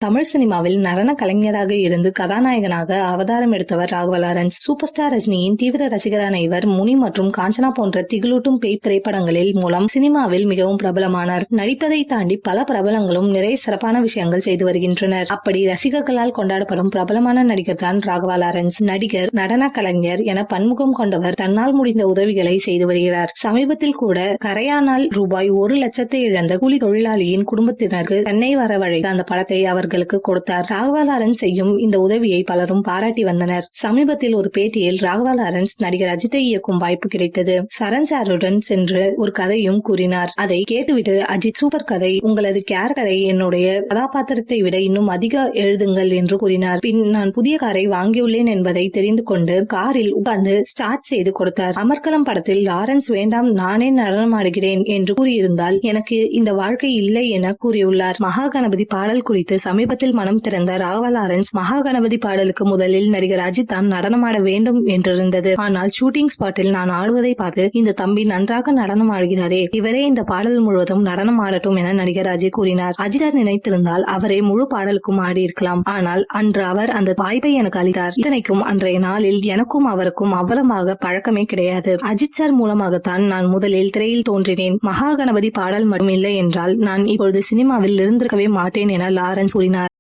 தமிழ் சினிமாவில் நடன கலைஞராக இருந்து கதாநாயகனாக அவதாரம் எடுத்தவர் ராகவா லாரன்ஸ். சூப்பர் ஸ்டார் ரஜினியின் தீவிர ரசிகரான இவர் முனி மற்றும் காஞ்சனா போன்ற திகிலூட்டும் பேய் திரைப்படங்களில் மூலம் சினிமாவில் மிகவும் பிரபலமானார். நடிப்பதை தாண்டி பல பிரபலங்களும் நிறைய சிறப்பான விஷயங்கள் செய்து வருகின்றனர். அப்படி ரசிகர்களால் கொண்டாடப்படும் பிரபலமான நடிகர் தான் ராகவா லாரன்ஸ். நடிகர், நடன கலைஞர் என பன்முகம் கொண்டவர் தன்னால் முடிந்த உதவிகளை செய்து வருகிறார். சமீபத்தில் கூட கரையானால் ரூபாய் 1,00,000 இழந்த கூலி தொழிலாளியின் குடும்பத்தினருக்கு சென்னை வரவழைத்த அந்த படத்தை அவர்களுக்கு கொடுத்தார். ராகவா லாரன்ஸ் செய்யும் இந்த உதவியை பலரும் பாராட்டி வந்தனர். சமீபத்தில் ஒரு பேட்டியில் ராகவா லாரன்ஸ் நடிகர் அஜித்தை இயக்கும் வாய்ப்பு கிடைத்தது. சரண் சாருடன் சென்று ஒரு கதையும் கூறினார். அதை கேட்டுவிட்டு அஜித், சூப்பர் கதை, உங்களது கேரக்டரை என்னுடைய கதாபாத்திரத்தை விட இன்னும் அதிக எழுதுங்கள் என்று கூறினார். பின் நான் புதிய காரை வாங்கியுள்ளேன் என்பதை தெரிந்து கொண்டு காரில் உட்கார்ந்து ஸ்டார்ட் செய்து கொடுத்தார். அமர்கலம் படத்தில் லாரன்ஸ் வேண்டாம், நானே நடனமாடுகிறேன் என்று கூறியிருந்தால் எனக்கு இந்த வாழ்க்கை இல்லை என கூறியுள்ளார். மகா கணபதி பாடல் குறித்து சமீபத்தில் மனம் திறந்த ராகவா லாரன்ஸ், மகா கணபதி பாடலுக்கு முதலில் நடிகர் அஜித் தான் நடனமாட வேண்டும் என்றிருந்தது. ஆனால் ஷூட்டிங் ஸ்பாட்டில் நான் ஆடுவதை பார்த்து இந்த தம்பி நன்றாக நடனம் ஆடுகிறாரே, இவரே இந்த பாடல் முழுவதும் நடனம் ஆடட்டும் என நடிகர் அஜித் கூறினார். அஜித் நினைத்திருந்தால் அவரே முழு பாடலுக்கும் ஆடியிருக்கலாம். ஆனால் அன்று அவர் அந்த வாய்ப்பை எனக்கு அளித்தார். இத்தனைக்கும் அன்றைய நாளில் எனக்கும் அவருக்கும் அவ்வளவாக பழக்கமே கிடையாது. அஜித் சார் மூலமாகத்தான் நான் முதலில் திரையில் தோன்றினேன். மகா கணபதி பாடல் மட்டும் இல்லை என்றால் நான் இப்பொழுது சினிமாவில் இருந்திருக்கவே மாட்டேன் என லாரன்ஸ் கூறினார்.